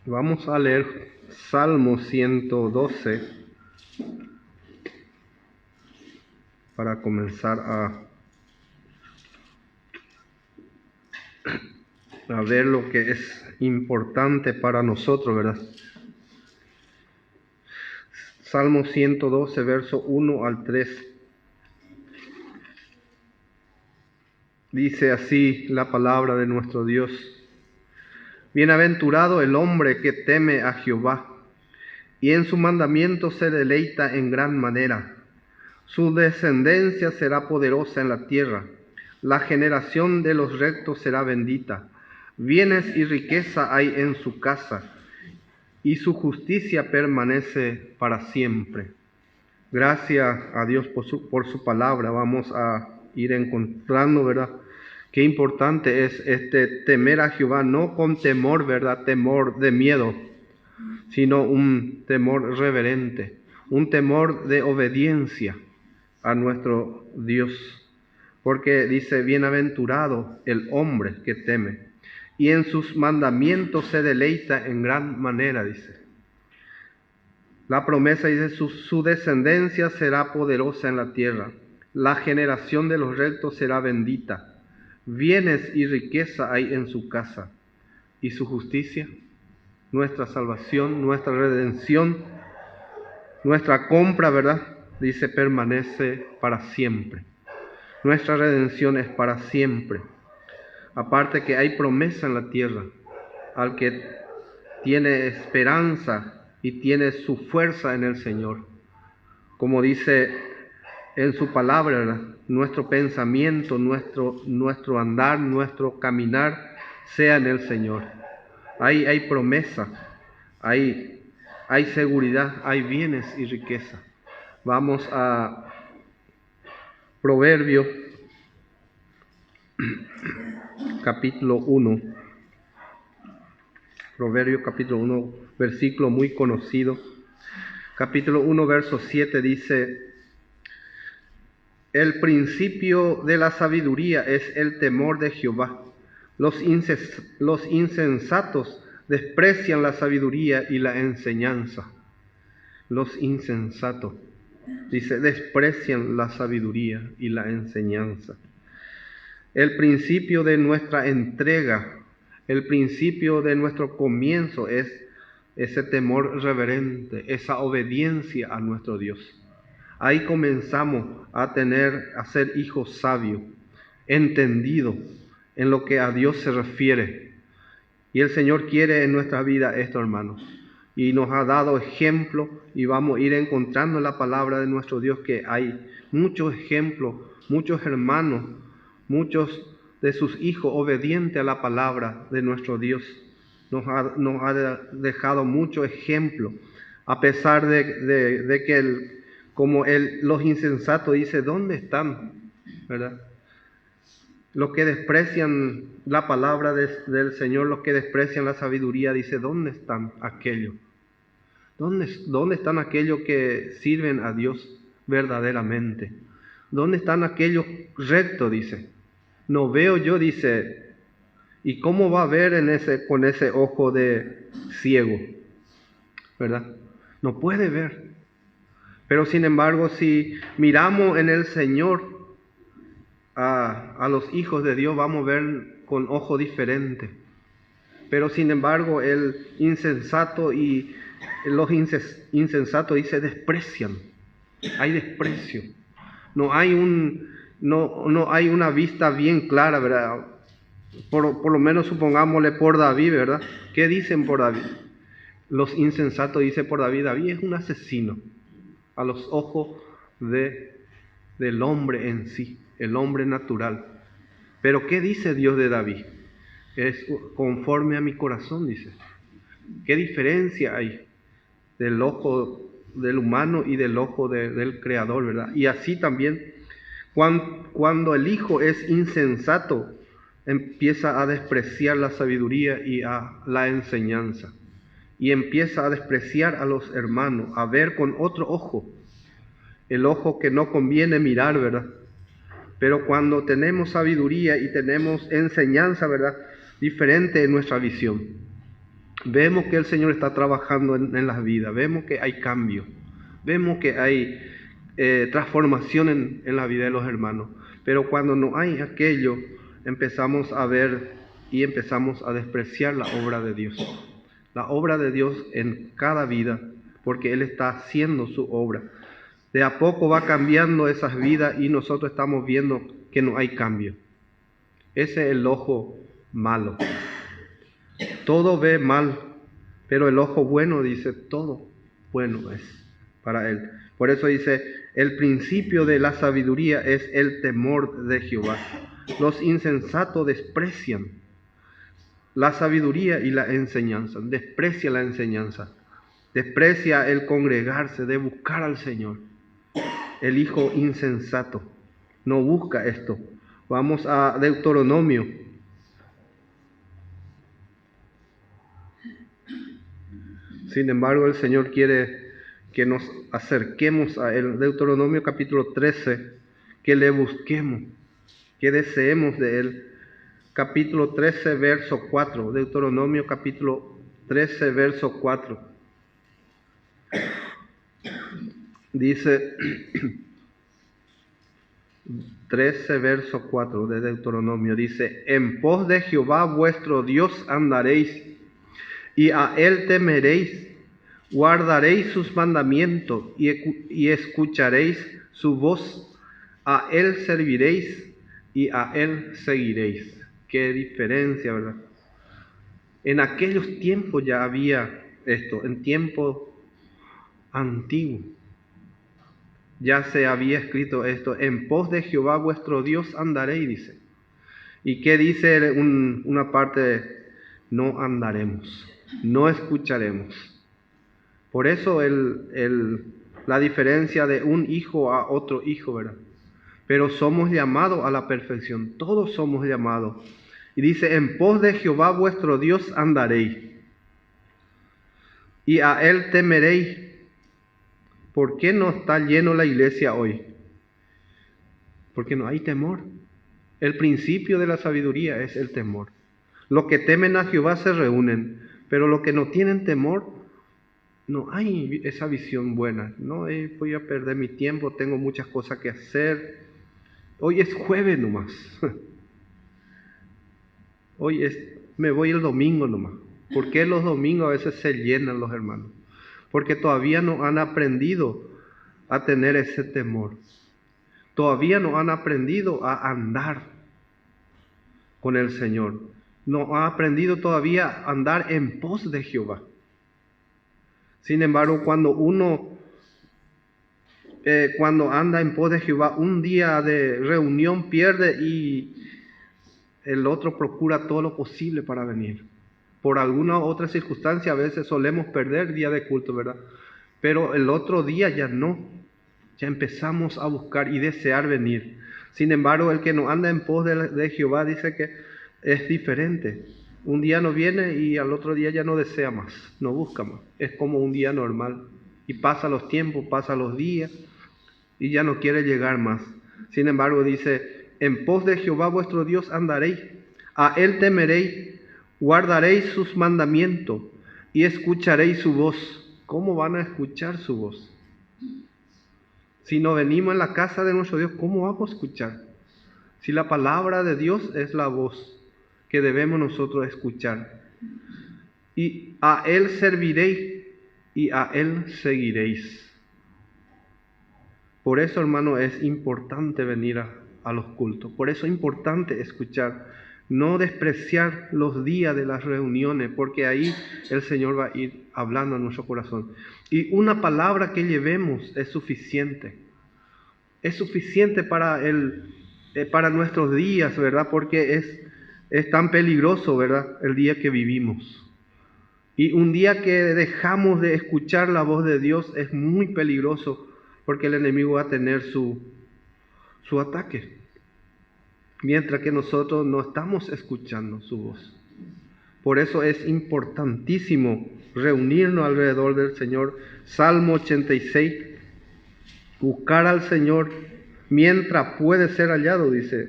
Vamos a leer Salmo 112 para comenzar a ver lo que es importante para nosotros, ¿verdad? Salmo 112, verso 1 al 3. Dice así la palabra de nuestro Dios: Bienaventurado el hombre que teme a Jehová, y en su mandamiento se deleita en gran manera. Su descendencia será poderosa en la tierra. La generación de los rectos será bendita. Bienes y riqueza hay en su casa, y su justicia permanece para siempre. Gracias a Dios por su palabra. Vamos a ir encontrando, ¿verdad? Qué importante es temer a Jehová, no con temor, ¿verdad? Temor de miedo, sino un temor reverente, un temor de obediencia a nuestro Dios. Porque dice, bienaventurado el hombre que teme, y en sus mandamientos se deleita en gran manera, dice. La promesa dice, su descendencia será poderosa en la tierra. La generación de los rectos será bendita. Bienes y riqueza hay en su casa. Y su justicia, nuestra salvación, nuestra redención, nuestra compra, ¿verdad? Dice, permanece para siempre. Nuestra redención es para siempre. Aparte que hay promesa en la tierra, al que tiene esperanza y tiene su fuerza en el Señor. Como dice en su palabra, ¿verdad? Nuestro pensamiento, nuestro andar, nuestro caminar sea en el Señor. Hay promesa, hay seguridad, hay bienes y riqueza. Vamos a Proverbios capítulo 1. Proverbios capítulo 1, versículo muy conocido. Capítulo 1, verso 7 dice: El principio de la sabiduría es el temor de Jehová. Los insensatos desprecian la sabiduría y la enseñanza. Los insensatos, dice, desprecian la sabiduría y la enseñanza. El principio de nuestra entrega, el principio de nuestro comienzo es ese temor reverente, esa obediencia a nuestro Dios. Ahí comenzamos a ser hijos sabios, entendidos en lo que a Dios se refiere. Y el Señor quiere en nuestra vida esto, hermanos. Y nos ha dado ejemplo, y vamos a ir encontrando en la palabra de nuestro Dios que hay muchos ejemplos, muchos hermanos, muchos de sus hijos obedientes a la palabra de nuestro Dios. Nos ha dejado mucho ejemplo, a pesar de que los insensatos dice, ¿dónde están? ¿Verdad? Los que desprecian la palabra del Señor, los que desprecian la sabiduría, dice, ¿dónde están aquellos? ¿Dónde están aquellos que sirven a Dios verdaderamente? ¿Dónde están aquellos rectos? Dice. No veo yo, dice. ¿Y cómo va a ver con ese ojo de ciego? ¿Verdad? No puede ver. Pero sin embargo, si miramos en el Señor a los hijos de Dios, vamos a ver con ojo diferente. Pero sin embargo, el insensato y los insensatos dice desprecian. Hay desprecio. No hay una vista bien clara, ¿verdad? Por lo menos supongámosle por David, ¿verdad? ¿Qué dicen por David? Los insensatos dicen por David, David es un asesino a los ojos del hombre en sí, el hombre natural. Pero ¿qué dice Dios de David? Es conforme a mi corazón, dice. ¿Qué diferencia hay del ojo del humano y del ojo del Creador, verdad? Y así también, cuando el hijo es insensato, empieza a despreciar la sabiduría y a la enseñanza. Y empieza a despreciar a los hermanos, a ver con otro ojo, el ojo que no conviene mirar, ¿verdad? Pero cuando tenemos sabiduría y tenemos enseñanza, ¿verdad?, diferente en nuestra visión. vemos que el Señor está trabajando en las vidas, vemos que hay cambio, vemos que hay transformación en la vida de los hermanos. Pero cuando no hay aquello, empezamos a ver y empezamos a despreciar la obra de Dios. La obra de Dios en cada vida, porque Él está haciendo su obra. De a poco va cambiando esas vidas y nosotros estamos viendo que no hay cambio. Ese es el ojo malo. Todo ve mal, pero el ojo bueno dice todo bueno es para Él. Por eso dice, el principio de la sabiduría es el temor de Jehová. Los insensatos desprecian la sabiduría y la enseñanza, desprecia la enseñanza, desprecia el congregarse, de buscar al Señor. El hijo insensato no busca esto. Vamos a Deuteronomio. Sin embargo, el Señor quiere que nos acerquemos a Él. Deuteronomio capítulo 13, que le busquemos, que deseemos de Él. Capítulo 13, verso 4. Deuteronomio capítulo 13, verso 4. Dice 13, verso 4 de Deuteronomio, dice: en pos de Jehová vuestro Dios andaréis, y a Él temeréis, guardaréis sus mandamientos, y escucharéis su voz, a Él serviréis, y a Él seguiréis. Qué diferencia, ¿verdad? En aquellos tiempos ya había esto, en tiempo antiguo. Ya se había escrito esto: en pos de Jehová vuestro Dios andaréis, dice. ¿Y qué dice una parte? No andaremos, no escucharemos. Por eso la diferencia de un hijo a otro hijo, ¿verdad? Pero somos llamados a la perfección, todos somos llamados. Y dice: en pos de Jehová vuestro Dios andaréis, y a Él temeréis. ¿Por qué no está lleno la iglesia hoy? Porque no hay temor. El principio de la sabiduría es el temor. Los que temen a Jehová se reúnen, pero los que no tienen temor, no hay esa visión buena. No, voy a perder mi tiempo, tengo muchas cosas que hacer. Hoy es jueves nomás. Me voy el domingo nomás. ¿Por qué los domingos a veces se llenan los hermanos? Porque todavía no han aprendido a tener ese temor. Todavía no han aprendido a andar con el Señor. No han aprendido todavía a andar en pos de Jehová. Sin embargo, cuando anda en pos de Jehová, un día de reunión pierde y el otro procura todo lo posible para venir. Por alguna otra circunstancia a veces solemos perder día de culto, ¿verdad? Pero el otro día ya no. Ya empezamos a buscar y desear venir. Sin embargo, el que no anda en pos de Jehová dice que es diferente. Un día no viene y al otro día ya no desea más, no busca más. Es como un día normal. Y pasa los tiempos, pasa los días y ya no quiere llegar más. Sin embargo, dice: en pos de Jehová vuestro Dios andaréis, a Él temeréis, guardaréis sus mandamientos y escucharéis su voz. ¿Cómo van a escuchar su voz? Si no venimos en la casa de nuestro Dios, ¿cómo vamos a escuchar? Si la palabra de Dios es la voz que debemos nosotros escuchar. Y a Él serviréis y a Él seguiréis. Por eso, hermano, es importante venir a los cultos. Por eso es importante escuchar. No despreciar los días de las reuniones, porque ahí el Señor va a ir hablando a nuestro corazón. Y una palabra que llevemos es suficiente. Es suficiente para nuestros días, ¿verdad? Porque es tan peligroso, ¿verdad? El día que vivimos. Y un día que dejamos de escuchar la voz de Dios es muy peligroso, porque el enemigo va a tener su ataque. Mientras que nosotros no estamos escuchando su voz. Por eso es importantísimo reunirnos alrededor del Señor. Salmo 86. Buscar al Señor mientras puede ser hallado, dice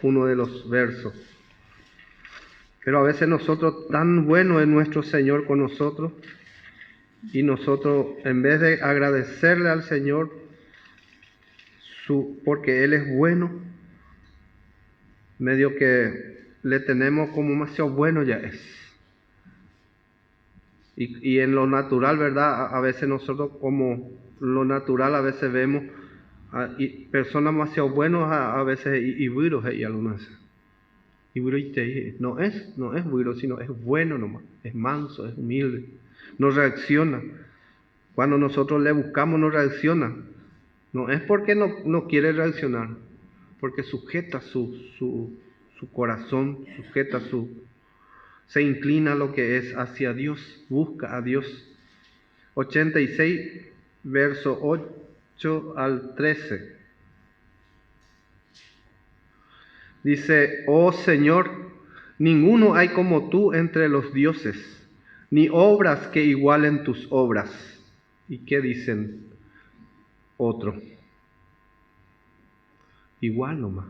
uno de los versos. Pero a veces nosotros, tan bueno es nuestro Señor con nosotros, y nosotros en vez de agradecerle al Señor porque Él es bueno, medio que le tenemos como demasiado bueno ya es. Y en lo natural, ¿verdad? A veces nosotros como lo natural a veces vemos y personas demasiado buenas a veces y buenos y algunas veces. Y no es bueno, sino es bueno nomás, es manso, es humilde, no reacciona. Cuando nosotros le buscamos no reacciona. No es porque no quiere reaccionar, porque sujeta su corazón, se inclina a lo que es hacia Dios, busca a Dios. 86, verso 8 al 13. Dice: oh Señor, ninguno hay como tú entre los dioses, ni obras que igualen tus obras. ¿Y qué dicen otro? Igual nomás.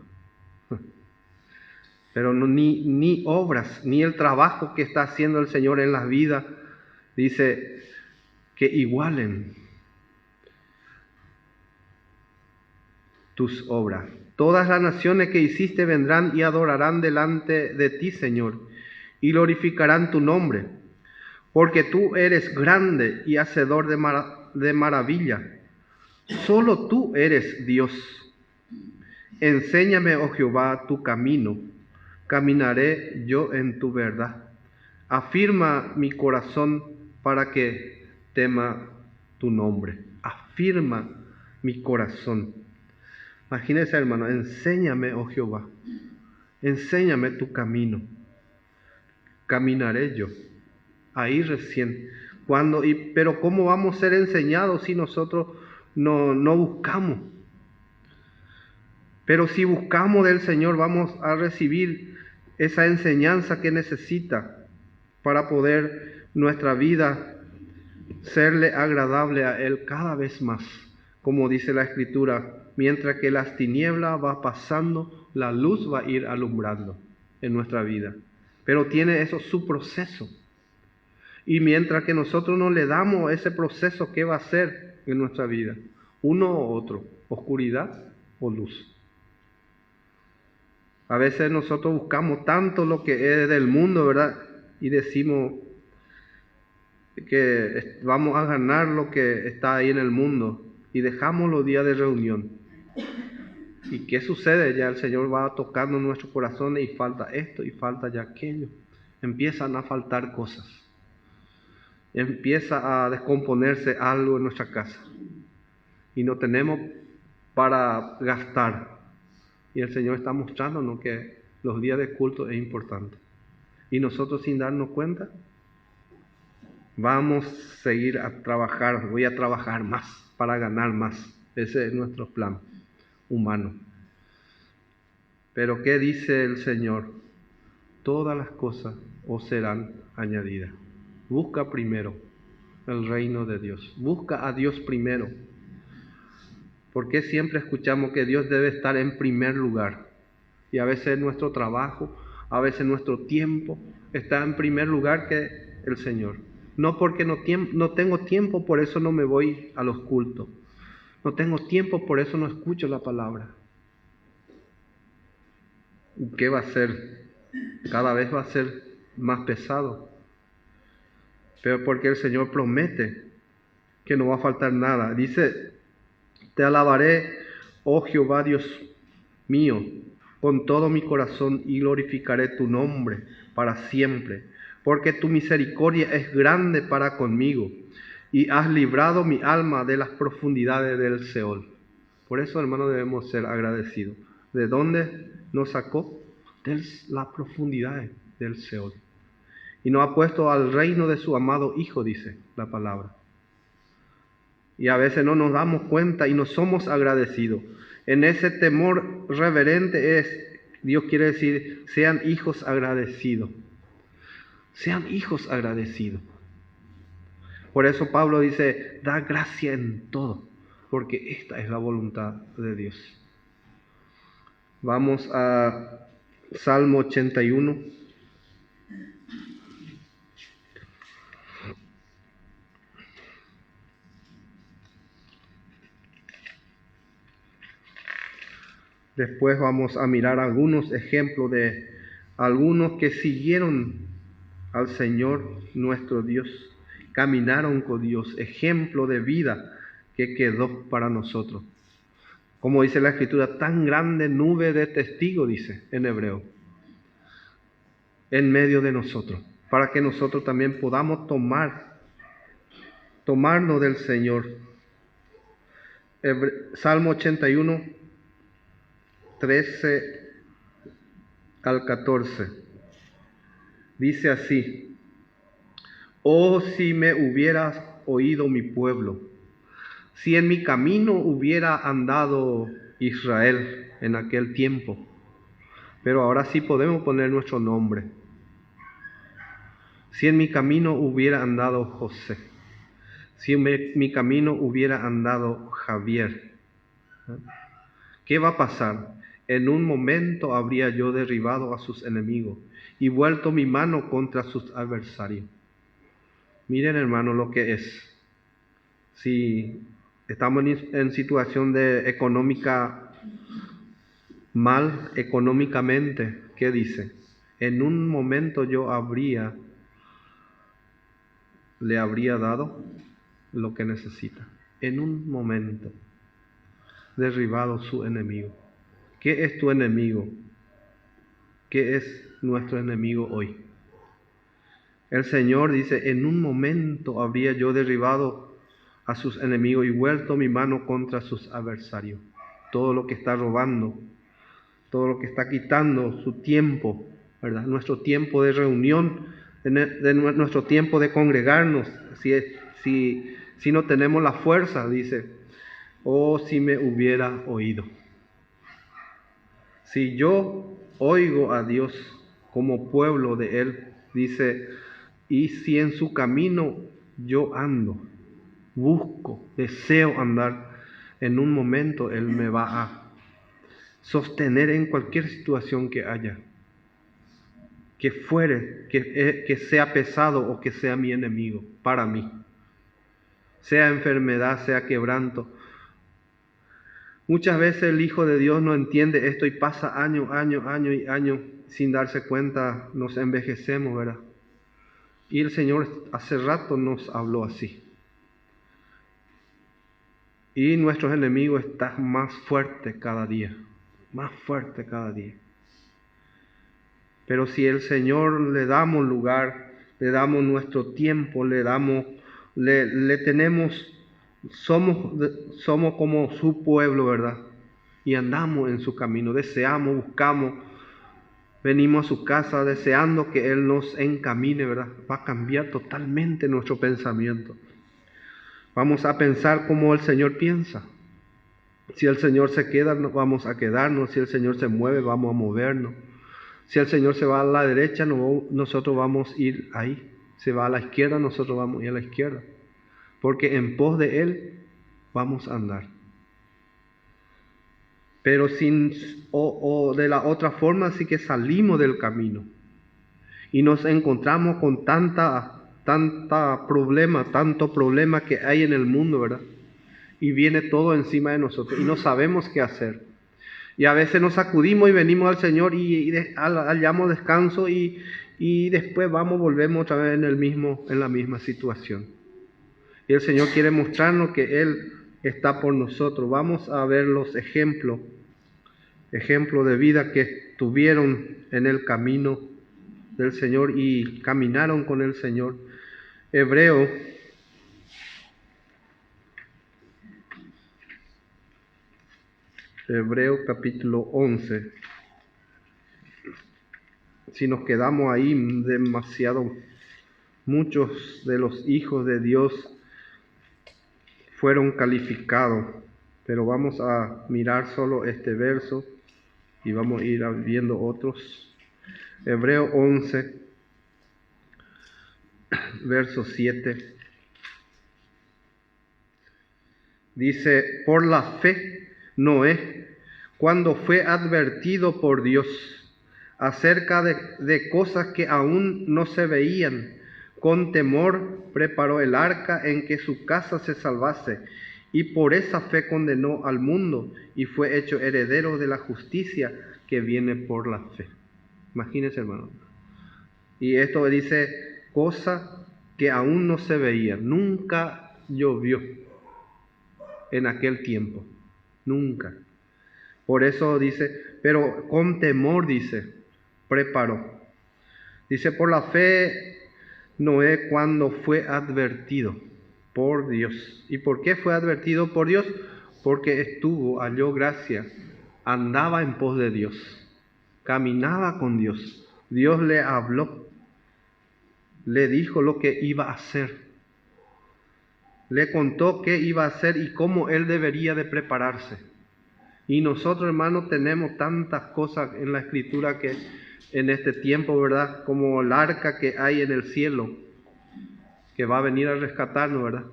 Pero no, ni obras, ni el trabajo que está haciendo el Señor en las vidas, dice que igualen tus obras. Todas las naciones que hiciste vendrán y adorarán delante de ti, Señor, y glorificarán tu nombre, porque tú eres grande y hacedor de maravilla. Solo tú eres Dios. Enséñame, oh Jehová, tu camino. Caminaré yo en tu verdad. Afirma mi corazón para que tema tu nombre. Afirma mi corazón. Imagínense, hermano, enséñame, oh Jehová. Enséñame tu camino. Caminaré yo. Ahí recién. Pero ¿cómo vamos a ser enseñados si nosotros no buscamos? Pero si buscamos del Señor, vamos a recibir esa enseñanza que necesita para poder nuestra vida serle agradable a Él cada vez más. Como dice la Escritura, mientras que las tinieblas va pasando, la luz va a ir alumbrando en nuestra vida. Pero tiene eso su proceso. Y mientras que nosotros no le damos ese proceso, ¿qué va a ser en nuestra vida? Uno u otro, oscuridad o luz. A veces nosotros buscamos tanto lo que es del mundo, ¿verdad? Y decimos que vamos a ganar lo que está ahí en el mundo y dejamos los días de reunión. ¿Y qué sucede? Ya el Señor va tocando nuestro corazón y falta esto y falta ya aquello. Empiezan a faltar cosas. Empieza a descomponerse algo en nuestra casa. Y no tenemos para gastar. Y el Señor está mostrándonos que los días de culto es importante. Y nosotros sin darnos cuenta, vamos a seguir a trabajar, voy a trabajar más para ganar más. Ese es nuestro plan humano. Pero ¿qué dice el Señor? Todas las cosas os serán añadidas. Busca primero el reino de Dios. Busca a Dios primero. ¿Por qué siempre escuchamos que Dios debe estar en primer lugar? Y a veces nuestro trabajo, a veces nuestro tiempo está en primer lugar que el Señor. No porque no tengo tiempo, por eso no me voy a los cultos. No tengo tiempo, por eso no escucho la palabra. ¿Qué va a ser? Cada vez va a ser más pesado. Pero porque el Señor promete que no va a faltar nada. Dice: te alabaré, oh Jehová Dios mío, con todo mi corazón y glorificaré tu nombre para siempre, porque tu misericordia es grande para conmigo y has librado mi alma de las profundidades del Seol. Por eso, hermanos, debemos ser agradecidos. ¿De dónde nos sacó? De las profundidades del Seol. Y nos ha puesto al reino de su amado Hijo, dice la palabra. Y a veces no nos damos cuenta y no somos agradecidos. En ese temor reverente Dios quiere decir, sean hijos agradecidos. Sean hijos agradecidos. Por eso Pablo dice, da gracia en todo, porque esta es la voluntad de Dios. Vamos a Salmo 81. Después vamos a mirar algunos ejemplos de algunos que siguieron al Señor nuestro Dios, caminaron con Dios, ejemplo de vida que quedó para nosotros. Como dice la Escritura, tan grande nube de testigos, dice en hebreo, en medio de nosotros, para que nosotros también podamos tomarnos del Señor. Salmo 81, 13 al 14. Dice así: oh, si me hubieras oído mi pueblo, si en mi camino hubiera andado Israel en aquel tiempo. Pero ahora sí podemos poner nuestro nombre. Si en mi camino hubiera andado José, si en mi camino hubiera andado Javier, ¿qué va a pasar? En un momento habría yo derribado a sus enemigos y vuelto mi mano contra sus adversarios. Miren, hermano, lo que es. Si estamos en situación de económica mal, económicamente, ¿qué dice? En un momento yo le habría dado lo que necesita. En un momento, derribado su enemigo. ¿Qué es tu enemigo? ¿Qué es nuestro enemigo hoy? El Señor dice, en un momento habría yo derribado a sus enemigos y vuelto mi mano contra sus adversarios. Todo lo que está robando, todo lo que está quitando su tiempo, ¿verdad? Nuestro tiempo de reunión, de nuestro tiempo de congregarnos, si no tenemos la fuerza, dice, oh, si me hubiera oído. Si yo oigo a Dios como pueblo de Él, dice, y si en su camino yo ando, busco, deseo andar, en un momento Él me va a sostener en cualquier situación que haya, que fuere, que sea pesado o que sea mi enemigo, para mí. Sea enfermedad, sea quebranto. Muchas veces el Hijo de Dios no entiende esto y pasa año y año sin darse cuenta, nos envejecemos, ¿verdad? Y el Señor hace rato nos habló así. Y nuestros enemigos están más fuertes cada día, más fuertes cada día. Pero si el Señor le damos lugar, le damos nuestro tiempo, le tenemos, somos como su pueblo, ¿verdad? Y andamos en su camino, deseamos, buscamos, venimos a su casa deseando que Él nos encamine, ¿verdad? Va a cambiar totalmente nuestro pensamiento. Vamos a pensar como el Señor piensa. Si el Señor se queda, vamos a quedarnos. Si el Señor se mueve, vamos a movernos. Si el Señor se va a la derecha, nosotros vamos a ir ahí. Se va a la izquierda, nosotros vamos a ir a la izquierda. Porque en pos de Él vamos a andar. Pero de la otra forma sí que salimos del camino. Y nos encontramos con tanto problema que hay en el mundo, ¿verdad? Y viene todo encima de nosotros y no sabemos qué hacer. Y a veces nos sacudimos y venimos al Señor y hallamos descanso y después volvemos otra vez en la misma situación. Y el Señor quiere mostrarnos que Él está por nosotros. Vamos a ver los ejemplos de vida que tuvieron en el camino del Señor y caminaron con el Señor. Hebreo capítulo 11. Si nos quedamos ahí demasiado, muchos de los hijos de Dios fueron calificados, pero vamos a mirar solo este verso y vamos a ir viendo otros. Hebreo 11, verso 7. Dice, por la fe, Noé, cuando fue advertido por Dios acerca de cosas que aún no se veían, con temor preparó el arca en que su casa se salvase, y por esa fe condenó al mundo y fue hecho heredero de la justicia que viene por la fe. Imagínense, hermano. Y esto dice, cosa que aún no se veía, nunca llovió en aquel tiempo, nunca. Por eso dice, pero con temor, dice, preparó. Dice, por la fe Noé cuando fue advertido por Dios. ¿Y por qué fue advertido por Dios? Porque halló gracia, andaba en pos de Dios, caminaba con Dios. Dios le habló, le dijo lo que iba a hacer, le contó qué iba a hacer y cómo él debería de prepararse. Y nosotros, hermanos, tenemos tantas cosas en la Escritura que en este tiempo, ¿verdad? Como el arca que hay en el cielo, que va a venir a rescatarnos, ¿verdad?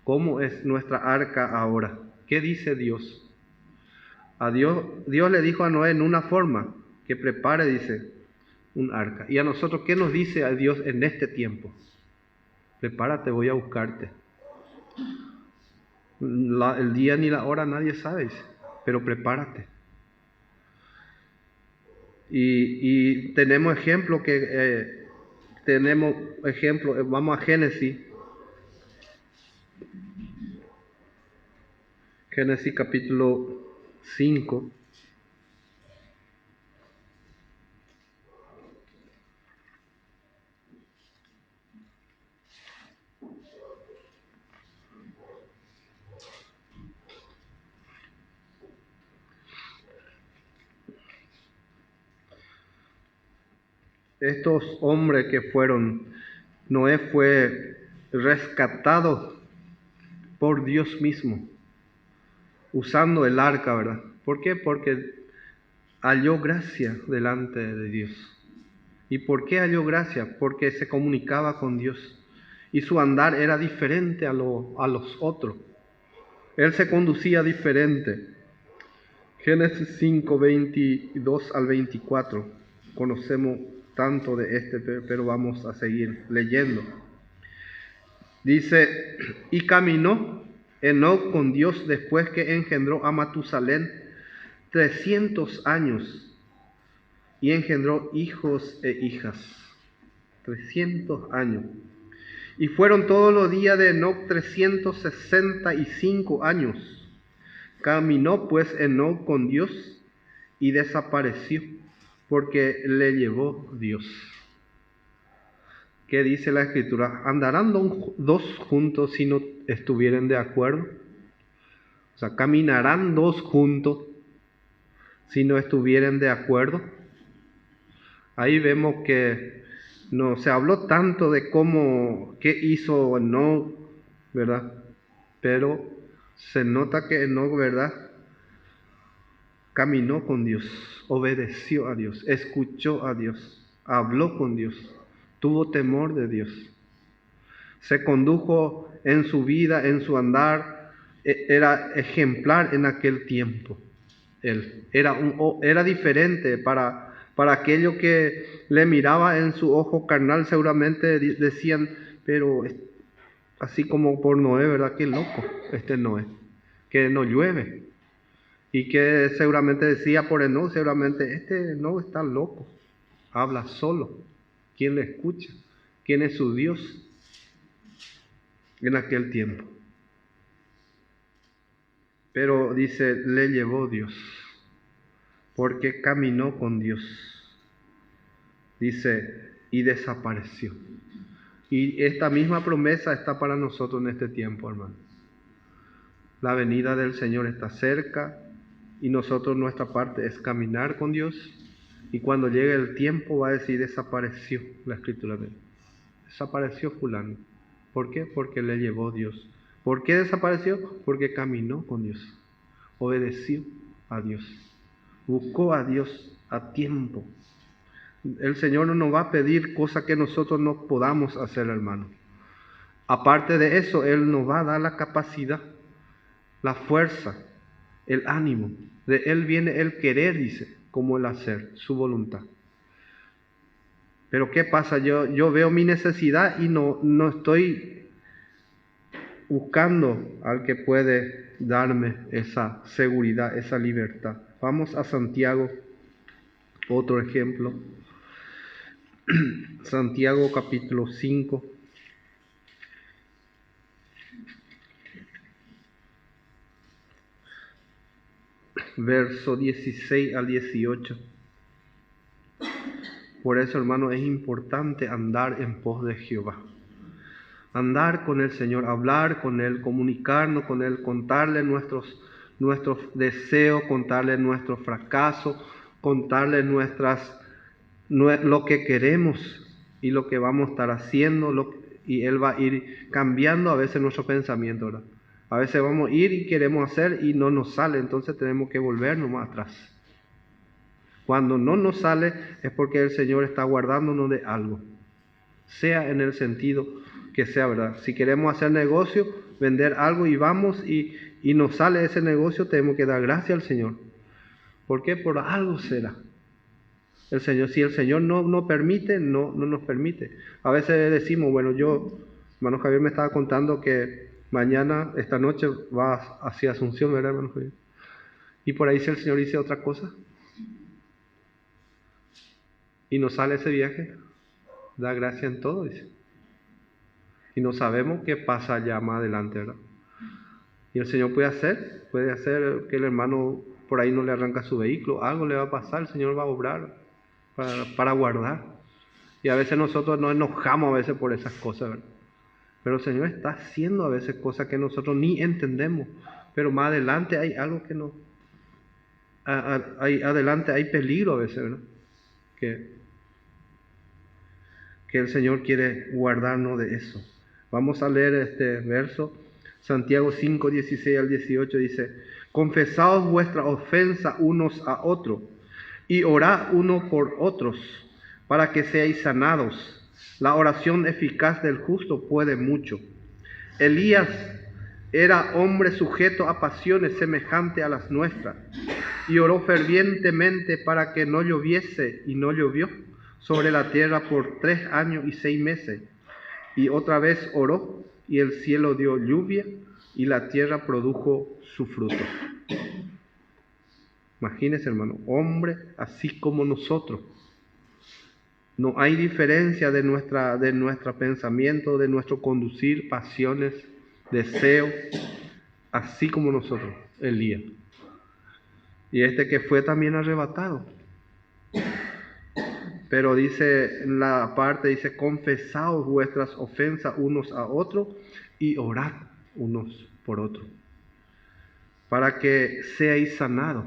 ¿Cómo es nuestra arca ahora? ¿Qué dice Dios? Dios le dijo a Noé en una forma, que prepare, dice, un arca. Y a nosotros, ¿qué nos dice a Dios en este tiempo? Prepárate, voy a buscarte. El día ni la hora nadie sabe, dice, pero prepárate. Y tenemos ejemplo vamos a Génesis capítulo 5. Estos hombres que Noé fue rescatado por Dios mismo, usando el arca, ¿verdad? ¿Por qué? Porque halló gracia delante de Dios. ¿Y por qué halló gracia? Porque se comunicaba con Dios y su andar era diferente a los otros. Él se conducía diferente. Génesis 5, 22 al 24. Conocemos tanto de pero vamos a seguir leyendo. Dice, y caminó Enoc con Dios después que engendró a Matusalén 300 años y engendró hijos e hijas. 300 años. Y fueron todos los días de Enoc 365 años. Caminó pues Enoc con Dios y desapareció, porque le llevó Dios. ¿Qué dice la Escritura? ¿Andarán dos juntos si no estuvieren de acuerdo? O sea, ¿caminarán dos juntos si no estuvieren de acuerdo? Ahí vemos que no se habló tanto de qué hizo Enoc, ¿verdad? Pero se nota que Enoc, ¿verdad?, caminó con Dios, obedeció a Dios, escuchó a Dios, habló con Dios, tuvo temor de Dios. Se condujo en su vida, en su andar, era ejemplar en aquel tiempo. Él era diferente para aquello que le miraba en su ojo carnal, seguramente decían, pero así como por Noé, ¿verdad? Qué loco Noé, que no llueve. Y que seguramente decía por Enoc, seguramente Enoc está loco, habla solo. ¿Quién le escucha? ¿Quién es su Dios en aquel tiempo? Pero dice, le llevó Dios, porque caminó con Dios. Dice, y desapareció. Y esta misma promesa está para nosotros en este tiempo, hermano. La venida del Señor está cerca y nosotros, nuestra parte es caminar con Dios. Y cuando llegue el tiempo va a decir, desapareció, la Escritura de él. Desapareció fulano. ¿Por qué? Porque le llevó Dios. ¿Por qué desapareció? Porque caminó con Dios. Obedeció a Dios. Buscó a Dios a tiempo. El Señor no nos va a pedir cosas que nosotros no podamos hacer, hermano. Aparte de eso, Él nos va a dar la capacidad, la fuerza, el ánimo. De Él viene el querer, dice, como el hacer, su voluntad. Pero ¿qué pasa? Yo veo mi necesidad y no estoy buscando al que puede darme esa seguridad, esa libertad. Vamos a Santiago, otro ejemplo. Santiago capítulo 5. Verso 16 al 18. Por eso, hermano, es importante andar en pos de Jehová. Andar con el Señor, hablar con Él, comunicarnos con Él, contarle nuestros deseos, contarle nuestros fracasos, contarle lo que queremos y lo que vamos a estar haciendo, y Él va a ir cambiando a veces nuestro pensamiento, ¿verdad? A veces vamos a ir y queremos hacer y no nos sale, entonces tenemos que volvernos más atrás. Cuando no nos sale es porque el Señor está guardándonos de algo, sea en el sentido que sea, ¿verdad? Si queremos hacer negocio, vender algo y vamos y nos sale ese negocio, tenemos que dar gracias al Señor. ¿Por qué? Por algo será. El Señor, si el Señor no permite, no nos permite. A veces decimos, bueno, hermano Javier me estaba contando que mañana, esta noche, va hacia Asunción, ¿verdad, hermano Javier? Y por ahí si el Señor dice otra cosa y nos sale ese viaje, da gracia en todo, dice. Y no sabemos qué pasa allá más adelante, ¿verdad? Y el Señor puede hacer que el hermano por ahí no le arranca su vehículo, algo le va a pasar, el Señor va a obrar para guardar. Y a veces nosotros nos enojamos a veces por esas cosas, ¿verdad? Pero el Señor está haciendo a veces cosas que nosotros ni entendemos, pero más adelante hay algo que no... adelante hay peligro a veces, ¿verdad? Que el Señor quiere guardarnos de eso. Vamos a leer este verso, Santiago 5, 16 al 18, dice: confesaos vuestra ofensa unos a otros, y orad uno por otros, para que seáis sanados. La oración eficaz del justo puede mucho. Elías era hombre sujeto a pasiones semejantes a las nuestras, y oró fervientemente para que no lloviese, y no llovió sobre la tierra por 3 años y 6 meses. Y otra vez oró, y el cielo dio lluvia, y la tierra produjo su fruto. Imagínense, hermano, hombre así como nosotros. No hay diferencia de nuestro pensamiento, de nuestro conducir, pasiones, deseos, así como nosotros, Elías. Y este que fue también arrebatado. Pero dice en la parte, dice, confesaos vuestras ofensas unos a otros y orad unos por otros, para que seáis sanados.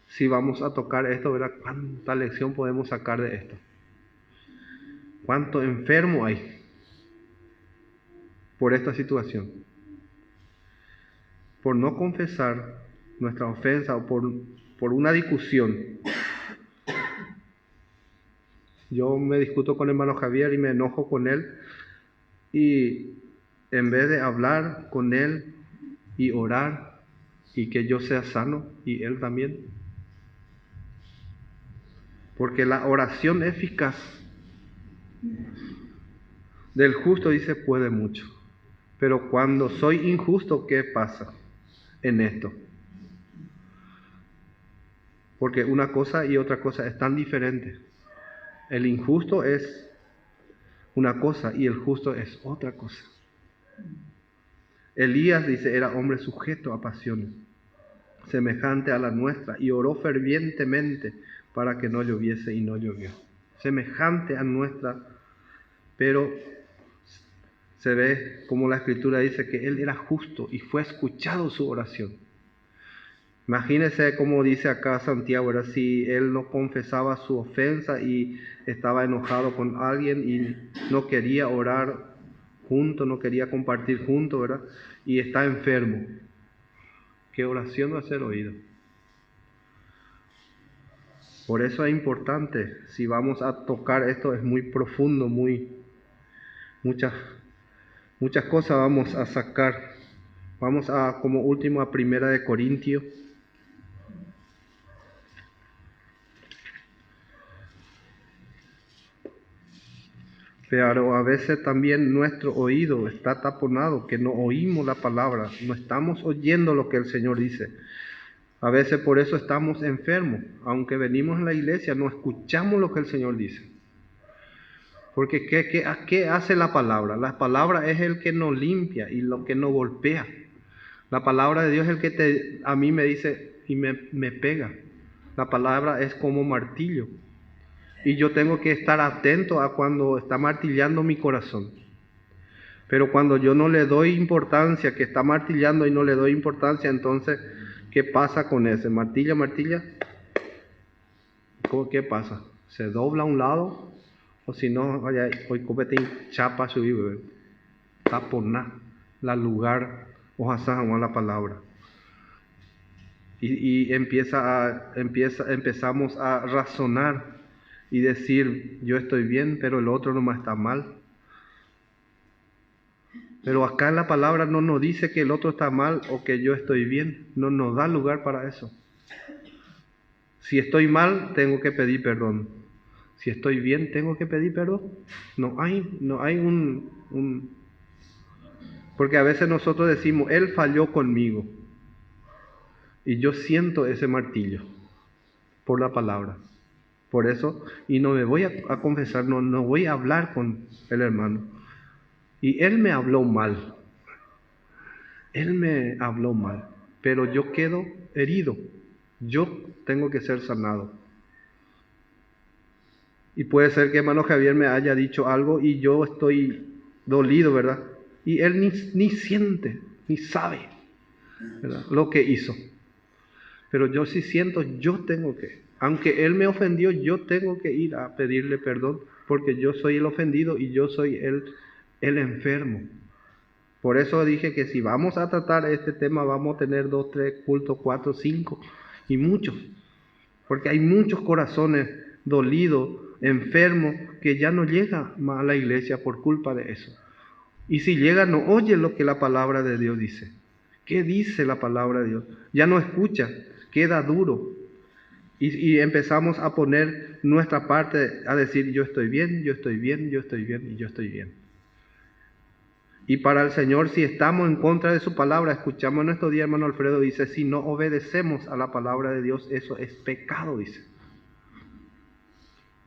Si vamos a tocar esto, ¿verdad? ¿Cuánta lección podemos sacar de esto? ¿Cuánto enfermo hay por esta situación? Por no confesar nuestra ofensa o por una discusión. Yo me discuto con el hermano Javier y me enojo con él, y en vez de hablar con él y orar y que yo sea sano y él también, porque la oración eficaz del justo, dice, puede mucho. Pero cuando soy injusto, ¿qué pasa en esto? Porque una cosa y otra cosa es tan diferente. El injusto es una cosa y el justo es otra cosa. Elías, dice, era hombre sujeto a pasiones, semejante a la nuestra, y oró fervientemente para que no lloviese, y no llovió. Semejante a nuestra, pero se ve como la Escritura dice que él era justo y fue escuchado su oración. Imagínense como dice acá Santiago, ¿verdad? Si él no confesaba su ofensa y estaba enojado con alguien y no quería orar junto, no quería compartir junto, ¿verdad? Y está enfermo, ¿qué oración va a ser oída? Por eso es importante, si vamos a tocar esto, es muy profundo, muchas cosas vamos a sacar. Vamos como último a 1 Corintios. Pero a veces también nuestro oído está taponado, que no oímos la palabra, no estamos oyendo lo que el Señor dice. A veces por eso estamos enfermos, aunque venimos a la iglesia, no escuchamos lo que el Señor dice. Porque ¿qué hace la palabra? La palabra es el que nos limpia y lo que nos golpea. La palabra de Dios es el que a mí me dice y me pega. La palabra es como martillo. Y yo tengo que estar atento a cuando está martillando mi corazón. Pero cuando yo no le doy importancia, que está martillando y no le doy importancia, entonces, ¿qué pasa con ese? Martilla, ¿qué pasa? ¿Se dobla a un lado? O si no, vaya, hoy copete chapa su vive, taponá, la lugar, o la palabra. Y empezamos a razonar y decir, yo estoy bien, pero el otro nomás está mal. Pero acá en la palabra no nos dice que el otro está mal o que yo estoy bien, no nos da lugar para eso. Si estoy mal, tengo que pedir perdón. Si estoy bien, tengo que pedir perdón. No hay un... Porque a veces nosotros decimos, él falló conmigo. Y yo siento ese martillo por la palabra. Por eso, y no me voy a confesar, no voy a hablar con el hermano. Y él me habló mal. Él me habló mal. Pero yo quedo herido. Yo tengo que ser sanado. Y puede ser que hermano Javier me haya dicho algo y yo estoy dolido, ¿verdad? Y él ni siente, ni sabe, ¿verdad?, lo que hizo. Pero yo sí siento, yo tengo que, aunque él me ofendió, yo tengo que ir a pedirle perdón, porque yo soy el ofendido y yo soy el enfermo. Por eso dije que si vamos a tratar este tema, vamos a tener 2, 3 cultos, 4, 5 y muchos. Porque hay muchos corazones dolidos, enfermos, que ya no llegan más a la iglesia por culpa de eso. Y si llegan, no oyen lo que la palabra de Dios dice. ¿Qué dice la palabra de Dios? Ya no escucha, queda duro. Y empezamos a poner nuestra parte, a decir, yo estoy bien, yo estoy bien, yo estoy bien y yo estoy bien. Y para el Señor, si estamos en contra de su palabra, escuchamos en estos días, hermano Alfredo dice, si no obedecemos a la palabra de Dios, eso es pecado, dice.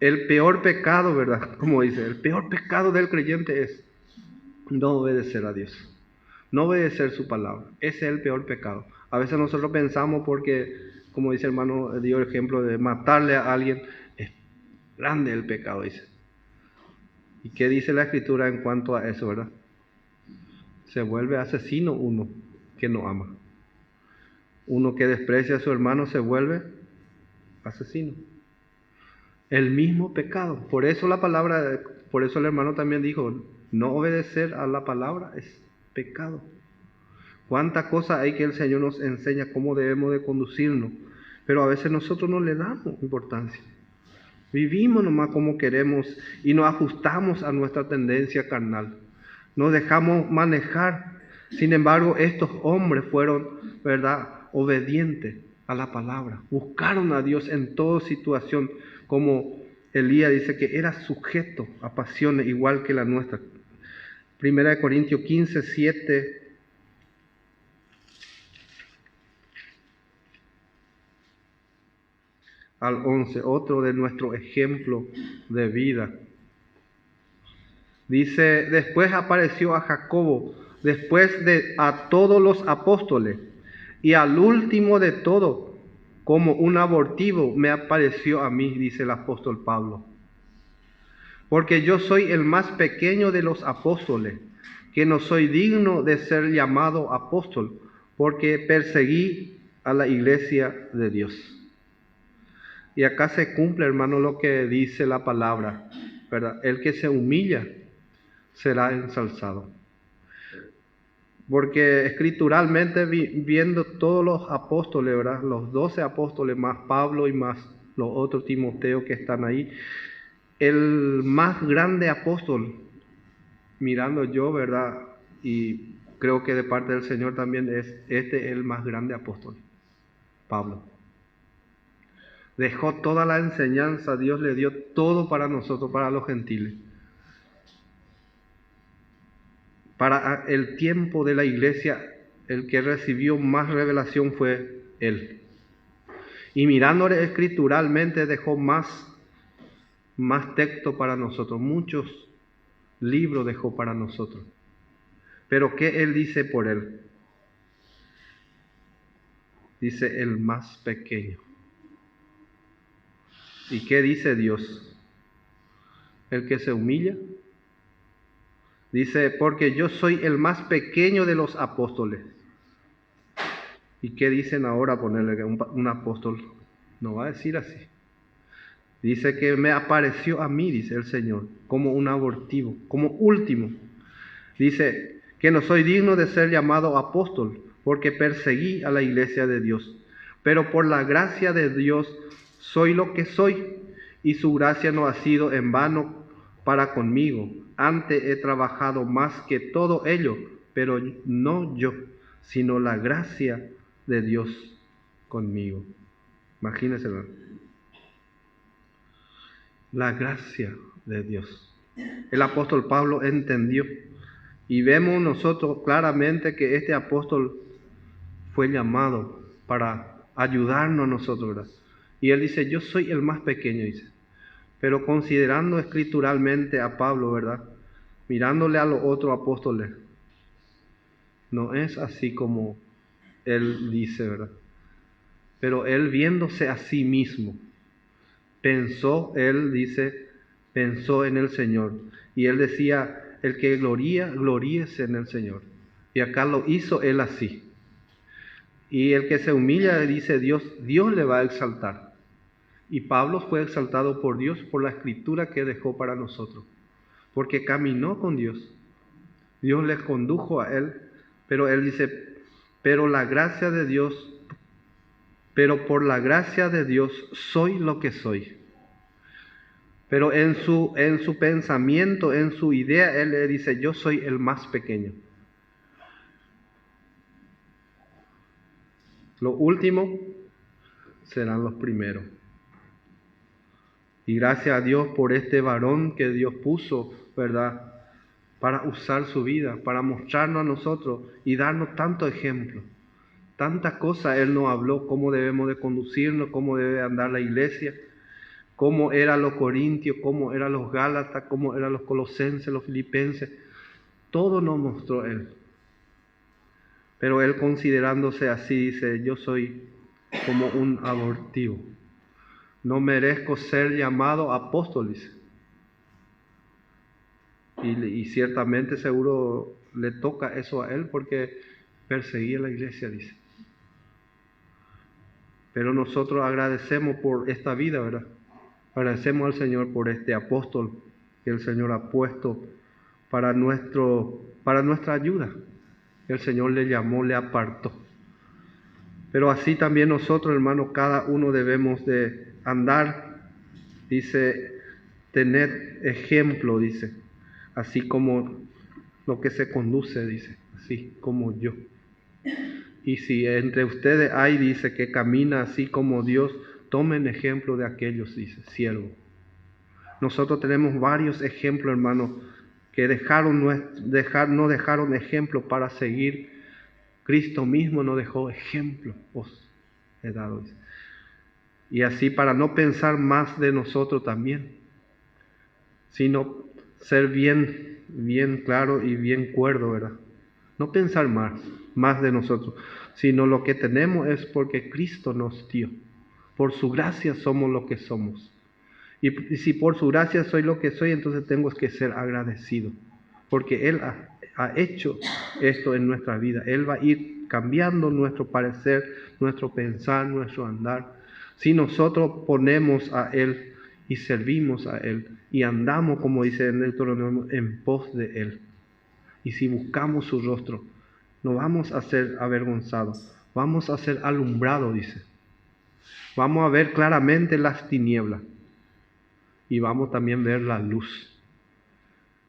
El peor pecado, ¿verdad? Como dice, el peor pecado del creyente es no obedecer a Dios, no obedecer su palabra. Ese es el peor pecado. A veces nosotros pensamos porque, como dice el hermano, dio el ejemplo de matarle a alguien, es grande el pecado, dice. ¿Y qué dice la Escritura en cuanto a eso, verdad? Se vuelve asesino uno que no ama. Uno que desprecia a su hermano se vuelve asesino. El mismo pecado. Por eso por eso el hermano también dijo, no obedecer a la palabra es pecado. Cuánta cosa hay que el Señor nos enseña cómo debemos de conducirnos, pero a veces nosotros no le damos importancia. Vivimos nomás como queremos y nos ajustamos a nuestra tendencia carnal. Nos dejamos manejar. Sin embargo, estos hombres fueron, ¿verdad?, obedientes a la palabra. Buscaron a Dios en toda situación, como Elías dice que era sujeto a pasiones igual que la nuestra. 1 Corintios 15, 7 al 11, otro de nuestro ejemplo de vida. Dice, después apareció a Jacobo, después a todos los apóstoles, y al último de todo, como un abortivo, me apareció a mí, dice el apóstol Pablo. Porque yo soy el más pequeño de los apóstoles, que no soy digno de ser llamado apóstol, porque perseguí a la iglesia de Dios. Y acá se cumple, hermano, lo que dice la palabra, ¿verdad? El que se humilla será ensalzado. Porque escrituralmente, viendo todos los apóstoles, ¿verdad?, los 12 apóstoles más Pablo y más los otros Timoteo que están ahí, el más grande apóstol, mirando yo, ¿verdad?, y creo que de parte del Señor también es el más grande apóstol, Pablo. Dejó toda la enseñanza, Dios le dio todo para nosotros, para los gentiles. Para el tiempo de la iglesia, el que recibió más revelación fue él. Y mirándole escrituralmente dejó más texto para nosotros, muchos libros dejó para nosotros. Pero ¿qué él dice por él? Dice el más pequeño. ¿Y qué dice Dios? El que se humilla. Dice, porque yo soy el más pequeño de los apóstoles. ¿Y qué dicen ahora ponerle que un apóstol? No va a decir así. Dice que me apareció a mí, dice el Señor, como un abortivo, como último. Dice que no soy digno de ser llamado apóstol, porque perseguí a la iglesia de Dios. Pero por la gracia de Dios soy lo que soy, y su gracia no ha sido en vano para conmigo. Antes he trabajado más que todo ello, pero no yo, sino la gracia de Dios conmigo. Imagínense, la gracia de Dios. El apóstol Pablo entendió, y vemos nosotros claramente que este apóstol fue llamado para ayudarnos a nosotros, ¿verdad? Y él dice, yo soy el más pequeño, dice. Pero considerando escrituralmente a Pablo, ¿verdad? Mirándole a los otros apóstoles, no es así como él dice, ¿verdad? Pero él viéndose a sí mismo, pensó en el Señor. Y él decía, el que gloríese en el Señor. Y acá lo hizo él así. Y el que se humilla, dice Dios le va a exaltar. Y Pablo fue exaltado por Dios por la escritura que dejó para nosotros. Porque caminó con Dios. Dios le condujo a él. Pero él dice, pero por la gracia de Dios soy lo que soy. Pero en su pensamiento, en su idea, él le dice, yo soy el más pequeño. Los últimos serán los primeros. Y gracias a Dios por este varón que Dios puso, ¿verdad? Para usar su vida, para mostrarnos a nosotros y darnos tanto ejemplo. Tantas cosas Él nos habló, cómo debemos de conducirnos, cómo debe andar la iglesia, cómo eran los corintios, cómo eran los gálatas, cómo eran los colosenses, los filipenses. Todo nos mostró Él. Pero Él, considerándose así, dice, yo soy como un abortivo. No merezco ser llamado apóstol, dice. Y ciertamente seguro le toca eso a él porque perseguía la iglesia, dice. Pero nosotros agradecemos por esta vida, ¿verdad? Agradecemos al Señor por este apóstol que el Señor ha puesto para nuestra ayuda. El Señor le llamó, le apartó. Pero así también nosotros, hermanos, cada uno debemos de andar, dice, tener ejemplo, dice, así como lo que se conduce, dice, así como yo. Y si entre ustedes hay, dice, que camina así como Dios, tomen ejemplo de aquellos, dice, siervos. Nosotros tenemos varios ejemplos, hermanos, que no dejaron ejemplo para seguir. Cristo mismo nos dejó ejemplo, os he dado, dice. Y así para no pensar más de nosotros también, sino ser bien claro y bien cuerdo, ¿verdad? No pensar más de nosotros, sino lo que tenemos es porque Cristo nos dio. Por su gracia somos lo que somos. Y si por su gracia soy lo que soy, entonces tengo que ser agradecido, porque Él ha hecho esto en nuestra vida. Él va a ir cambiando nuestro parecer, nuestro pensar, nuestro andar. Si nosotros ponemos a Él y servimos a Él y andamos, como dice en Deuteronomio, en pos de Él. Y si buscamos su rostro, no vamos a ser avergonzados, vamos a ser alumbrados, dice. Vamos a ver claramente las tinieblas y vamos también a ver la luz.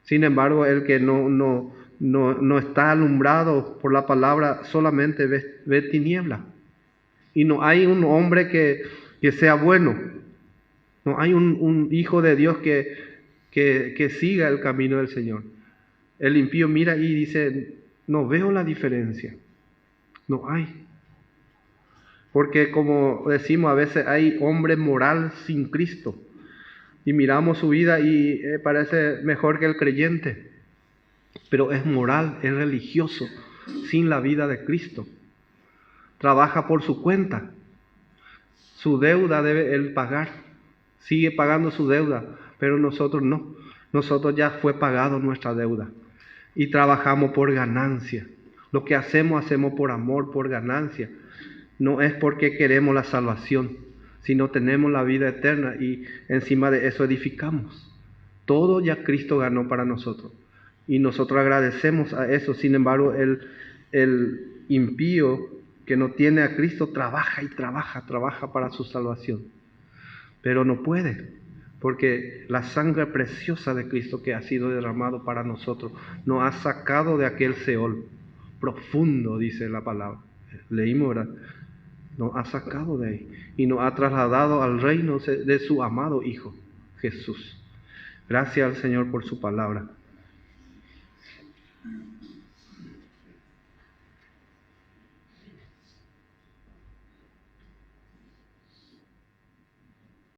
Sin embargo, el que no está alumbrado por la palabra solamente ve tinieblas. Y no hay un hombre que sea bueno. No hay un hijo de Dios que siga el camino del Señor. El impío mira y dice, no veo la diferencia. No hay. Porque como decimos, a veces hay hombre moral sin Cristo. Y miramos su vida y parece mejor que el creyente. Pero es moral, es religioso, sin la vida de Cristo. Trabaja por su cuenta. Su deuda debe él pagar. Sigue pagando su deuda, pero nosotros no. Nosotros ya fue pagado nuestra deuda. Y trabajamos por ganancia. Lo que hacemos por amor, por ganancia. No es porque queremos la salvación, sino tenemos la vida eterna y encima de eso edificamos. Todo ya Cristo ganó para nosotros. Y nosotros agradecemos a eso. Sin embargo, el impío que no tiene a Cristo trabaja y trabaja para su salvación. Pero no puede, porque la sangre preciosa de Cristo que ha sido derramado para nosotros nos ha sacado de aquel Seol profundo, dice la palabra. Leímos, ¿verdad? Nos ha sacado de ahí y nos ha trasladado al reino de su amado Hijo, Jesús. Gracias al Señor por su palabra.